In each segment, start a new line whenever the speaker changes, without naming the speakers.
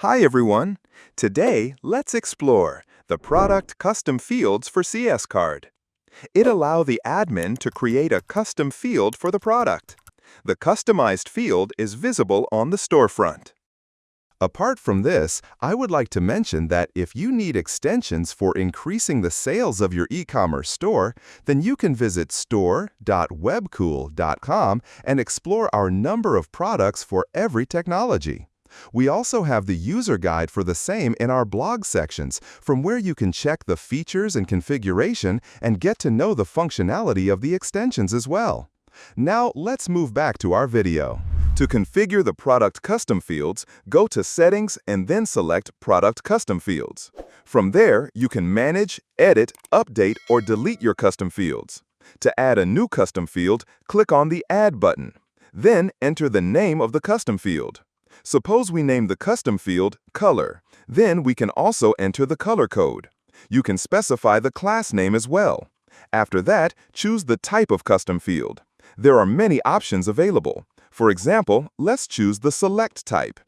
Hi everyone! Today, let's explore the product custom fields for CS Card. It allows the admin to create a custom field for the product. The customized field is visible on the storefront. Apart from this, I would like to mention that if you need extensions for increasing the sales of your e-commerce store, then you can visit store.webkul.com and explore our number of products for every technology. We also have the user guide for the same in our blog sections, from where you can check the features and configuration and get to know the functionality of the extensions as well. Now, let's move back to our video. To configure the product custom fields, go to Settings and then select Product Custom Fields. From there, you can manage, edit, update, or delete your custom fields. To add a new custom field, click on the Add button. Then enter the name of the custom field. Suppose we name the custom field Color. Then we can also enter the color code. You can specify the class name as well. After that, choose the type of custom field. There are many options available. For example, let's choose the Select type.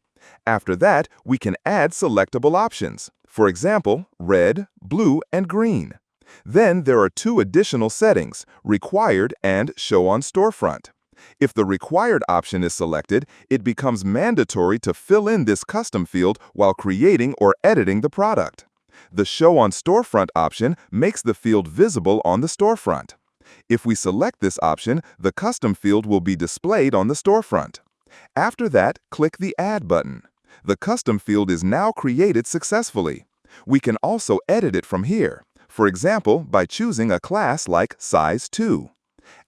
After that, we can add selectable options. For example, red, blue, and green. Then there are two additional settings, Required and Show on Storefront. If the required option is selected, it becomes mandatory to fill in this custom field while creating or editing the product. The Show on Storefront option makes the field visible on the storefront. If we select this option, the custom field will be displayed on the storefront. After that, click the Add button. The custom field is now created successfully. We can also edit it from here, for example, by choosing a class like Size 2.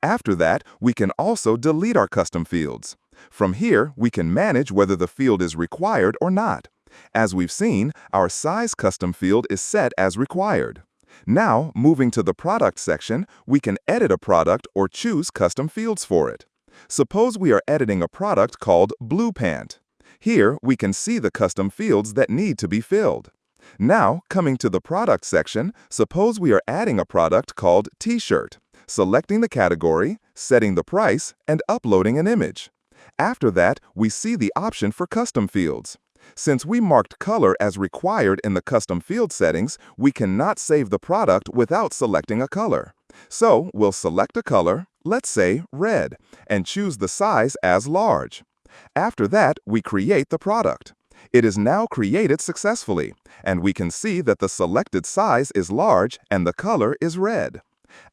After that, we can also delete our custom fields. From here, we can manage whether the field is required or not. As we've seen, our size custom field is set as required. Now, moving to the product section, we can edit a product or choose custom fields for it. Suppose we are editing a product called Blue Pant. Here, we can see the custom fields that need to be filled. Now, coming to the product section, suppose we are adding a product called T-shirt. Selecting the category, setting the price, and uploading an image. After that, we see the option for custom fields. Since we marked color as required in the custom field settings, we cannot save the product without selecting a color. So, we'll select a color, let's say red, and choose the size as large. After that, we create the product. It is now created successfully, and we can see that the selected size is large and the color is red.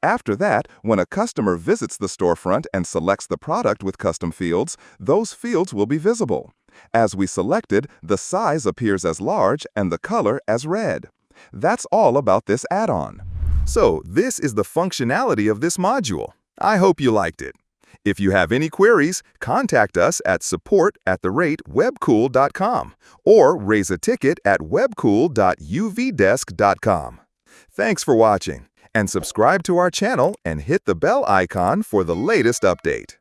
After that, when a customer visits the storefront and selects the product with custom fields, those fields will be visible. As we selected, the size appears as large and the color as red. That's all about this add-on. So, this is the functionality of this module. I hope you liked it. If you have any queries, contact us at support@webkul.com or raise a ticket at webkul.uvdesk.com. Thanks for watching. And subscribe to our channel and hit the bell icon for the latest update.